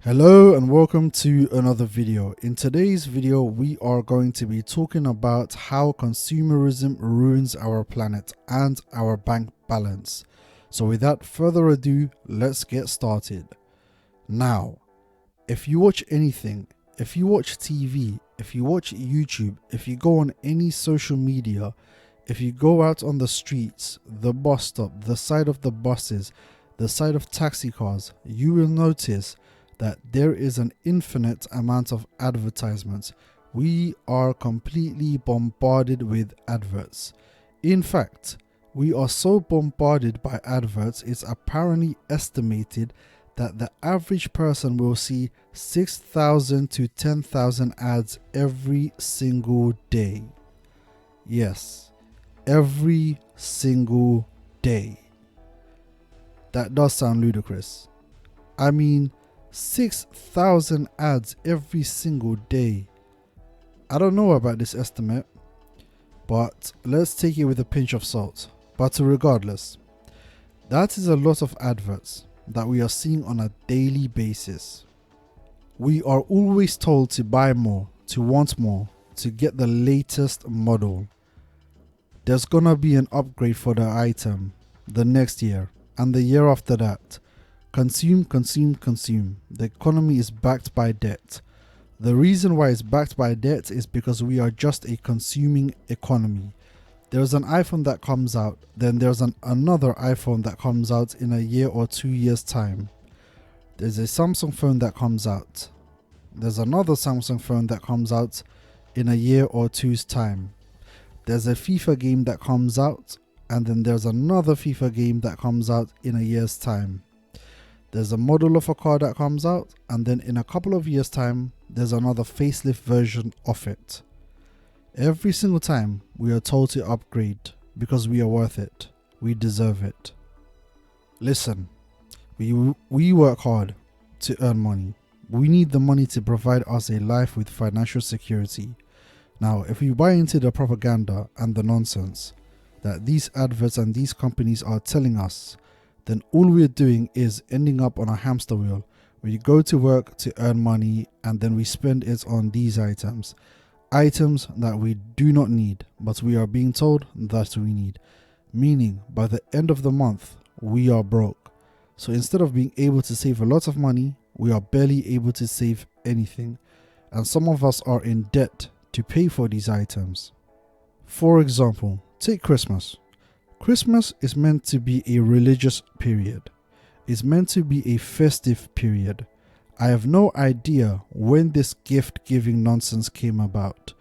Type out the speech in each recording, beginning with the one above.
Hello and welcome to another video. In today's video, we are going to be talking about how consumerism ruins our planet and our bank balance. So without further ado, let's get started. Now, if you watch anything, if you watch TV, if you watch YouTube, if you go on any social media, if you go out on the streets, the bus stop, the side of the buses, the side of taxi cars, you will notice that there is an infinite amount of advertisements. We are completely bombarded with adverts. In fact, we are so bombarded by adverts, it's apparently estimated that the average person will see 6,000 to 10,000 ads every single day. Yes, every single day. That does sound ludicrous. I mean, 6,000 ads every single day. I don't know about this estimate, but let's take it with a pinch of salt. But regardless, that is a lot of adverts that we are seeing on a daily basis. We are always told to buy more, to want more, to get the latest model. There's gonna be an upgrade for the item the next year and the year after that. Consume, consume, consume. The economy is backed by debt. The reason why it's backed by debt is because we are just a consuming economy. There's an iPhone that comes out, then there's another iPhone that comes out in a year or 2 years' time. There's a Samsung phone that comes out. There's another Samsung phone that comes out in a year or two's time. There's a FIFA game that comes out, and then there's another FIFA game that comes out in a year's time. There's a model of a car that comes out, and then in a couple of years' time, there's another facelift version of it. Every single time, we are told to upgrade because we are worth it. We deserve it. Listen, we work hard to earn money. We need the money to provide us a life with financial security. Now, if we buy into the propaganda and the nonsense that these adverts and these companies are telling us, then all we're doing is ending up on a hamster wheel where you go to work to earn money and then we spend it on these items that we do not need, but we are being told that we need, meaning by the end of the month we are broke. So instead of being able to save a lot of money, we are barely able to save anything, and some of us are in debt to pay for these items. For example, take Christmas. Christmas is meant to be a religious period. It's meant to be a festive period. I have no idea when this gift-giving nonsense came about,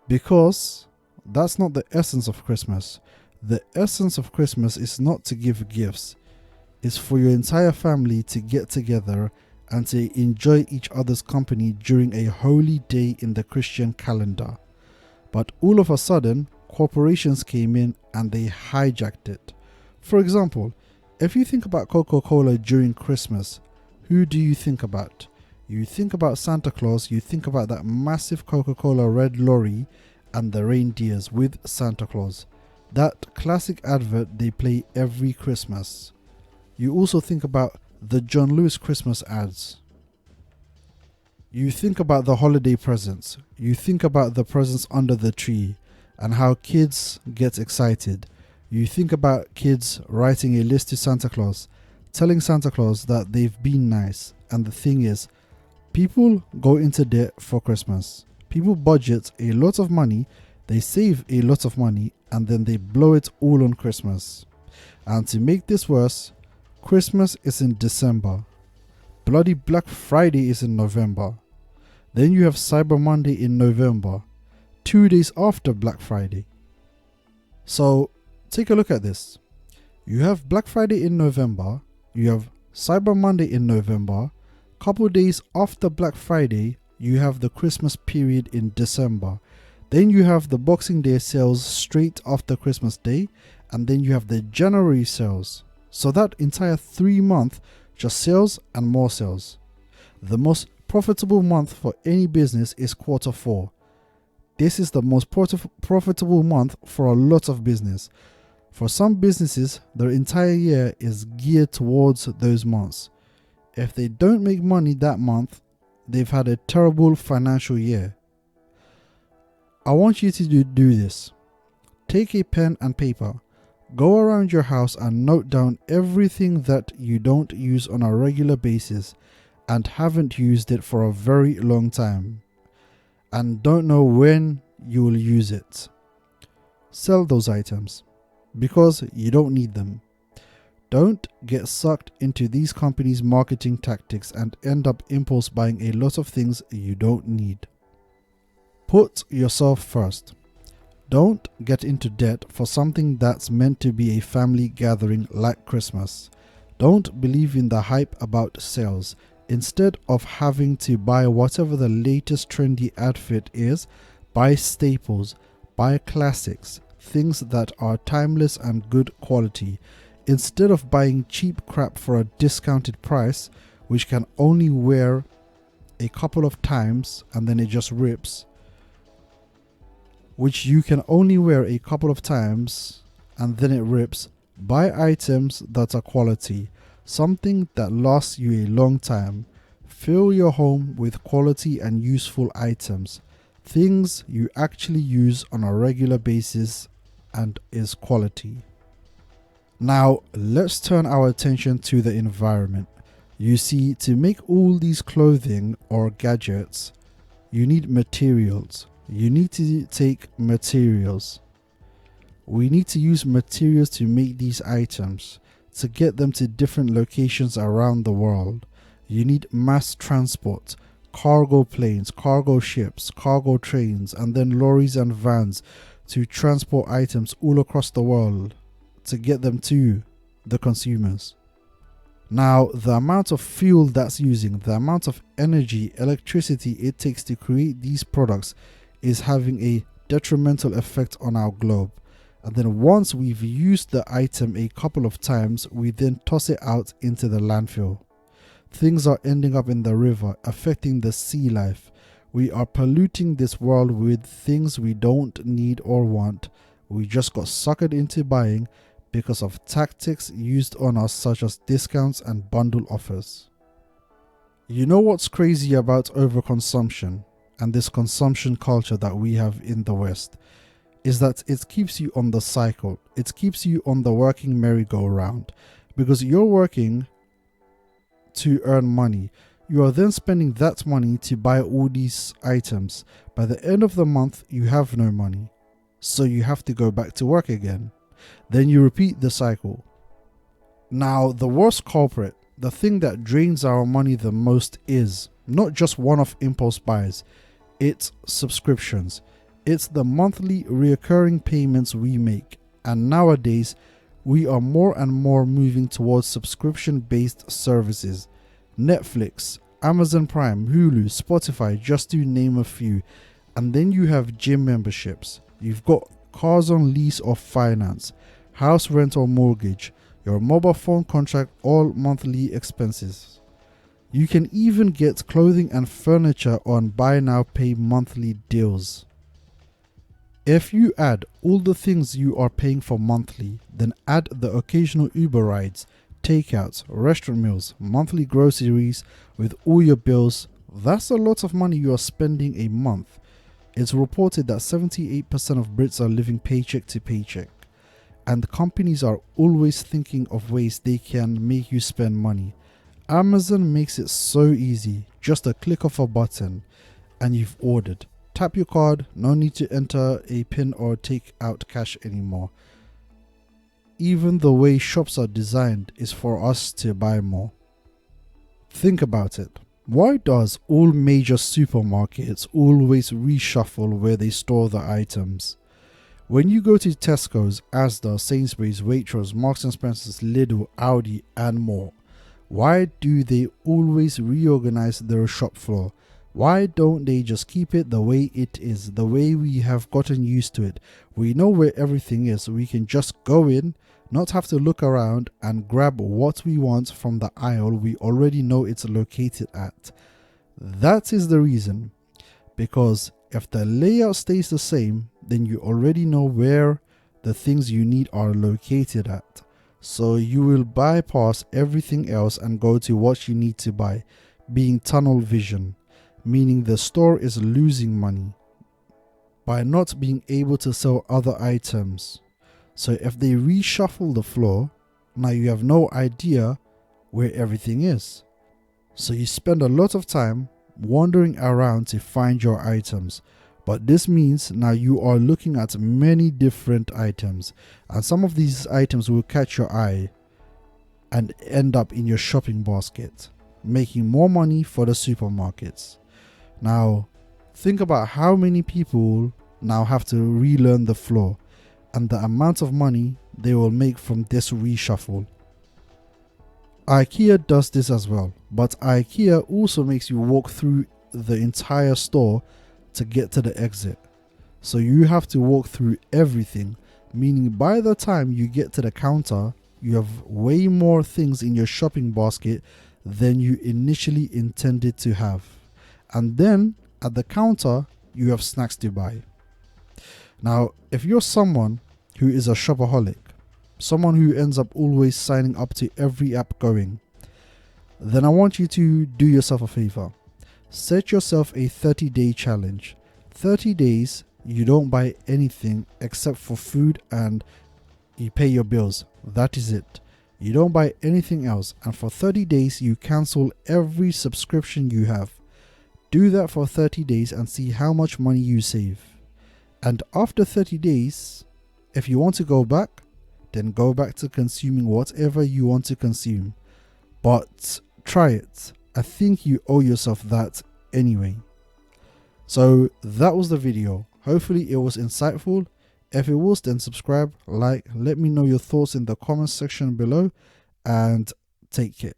because that's not the essence of Christmas. The essence of Christmas is not to give gifts. It's for your entire family to get together and to enjoy each other's company during a holy day in the Christian calendar. But all of a sudden, corporations came in and they hijacked it. For example, if you think about Coca-Cola during Christmas, who do you think about? You think about Santa Claus, you think about that massive Coca-Cola red lorry and the reindeers with Santa Claus. That classic advert they play every Christmas. You also think about the John Lewis Christmas ads. You think about the holiday presents. You think about the presents under the tree and how kids get excited. You think about kids writing a list to Santa Claus, telling Santa Claus that they've been nice. And the thing is, people go into debt for Christmas. People budget a lot of money, they save a lot of money, and then they blow it all on Christmas. And to make this worse, Christmas is in December. Bloody Black Friday is in November. Then you have Cyber Monday in November, 2 days after Black Friday. So take a look at this. You have Black Friday in November, you have Cyber Monday in November, couple days after Black Friday, you have the Christmas period in December. Then you have the Boxing Day sales straight after Christmas Day, and then you have the January sales. So that entire 3 months, just sales and more sales. The most profitable month for any business is quarter 4. This is the most profitable month for a lot of business. For some businesses, their entire year is geared towards those months. If they don't make money that month, they've had a terrible financial year. I want you to do this. Take a pen and paper. Go around your house and note down everything that you don't use on a regular basis and haven't used it for a very long time and don't know when you will use it. Sell those items because you don't need them. Don't get sucked into these companies' marketing tactics and end up impulse buying a lot of things you don't need. Put yourself first. Don't get into debt for something that's meant to be a family gathering like Christmas. Don't believe in the hype about sales. Instead of having to buy whatever the latest trendy outfit is, buy staples, buy classics, things that are timeless and good quality. Instead of buying cheap crap for a discounted price, which can only wear a couple of times and then it just rips, which you can only wear a couple of times and then it rips, buy items that are quality, something that lasts you a long time. Fill your home with quality and useful items, things you actually use on a regular basis and is quality. Now, let's turn our attention to the environment. You see, to make all these clothing or gadgets, you need materials. You need to take materials. We need to use materials to make these items, to get them to different locations around the world. You need mass transport, cargo planes, cargo ships, cargo trains, and then lorries and vans to transport items all across the world to get them to the consumers. Now, the amount of fuel that's using, the amount of energy, electricity it takes to create these products is having a detrimental effect on our globe. And then once we've used the item a couple of times, we then toss it out into the landfill. Things are ending up in the river, affecting the sea life. We are polluting this world with things we don't need or want. We just got suckered into buying because of tactics used on us such as discounts and bundle offers. You know what's crazy about overconsumption and this consumption culture that we have in the West is that it keeps you on the cycle. It keeps you on the working merry-go-round because you're working to earn money. You are then spending that money to buy all these items. By the end of the month, you have no money. So you have to go back to work again. Then you repeat the cycle. Now, the worst culprit, the thing that drains our money the most is not just one-off impulse buys. It's subscriptions. It's the monthly recurring payments we make. And nowadays, we are more and more moving towards subscription-based services. Netflix, Amazon Prime, Hulu, Spotify, just to name a few. And then you have gym memberships. You've got cars on lease or finance, house rent or mortgage, your mobile phone contract, all monthly expenses. You can even get clothing and furniture on buy now pay monthly deals. If you add all the things you are paying for monthly, then add the occasional Uber rides, takeouts, restaurant meals, monthly groceries with all your bills, that's a lot of money you are spending a month. It's reported that 78% of Brits are living paycheck to paycheck, and companies are always thinking of ways they can make you spend money. Amazon makes it so easy, just a click of a button and you've ordered. Tap your card, no need to enter a PIN or take out cash anymore. Even the way shops are designed is for us to buy more. Think about it. Why does all major supermarkets always reshuffle where they store the items? When you go to Tesco's, Asda, Sainsbury's, Waitrose, Marks & Spencer's, Lidl, Aldi and more, why do they always reorganize their shop floor? Why don't they just keep it the way it is, the way we have gotten used to it? We know where everything is, we can just go in, not have to look around and grab what we want from the aisle we already know it's located at. That is the reason. Because if the layout stays the same, then you already know where the things you need are located at. So you will bypass everything else and go to what you need to buy, being tunnel vision, meaning the store is losing money by not being able to sell other items. So if they reshuffle the floor, now you have no idea where everything is. So you spend a lot of time wandering around to find your items. But this means now you are looking at many different items, and some of these items will catch your eye and end up in your shopping basket, making more money for the supermarkets. Now, think about how many people now have to relearn the floor and the amount of money they will make from this reshuffle. IKEA does this as well, but IKEA also makes you walk through the entire store to get to the exit. So you have to walk through everything, meaning by the time you get to the counter, you have way more things in your shopping basket than you initially intended to have. And then at the counter, you have snacks to buy. Now, if you're someone who is a shopaholic, someone who ends up always signing up to every app going, then I want you to do yourself a favor. Set yourself a 30-day challenge. 30 days, you don't buy anything except for food and you pay your bills. That is it. You don't buy anything else. And for 30 days, you cancel every subscription you have. Do that for 30 days and see how much money you save. And after 30 days, if you want to go back, then go back to consuming whatever you want to consume. But try it. I think you owe yourself that anyway. So that was the video. Hopefully it was insightful. If it was, then subscribe, like, let me know your thoughts in the comments section below, and take care.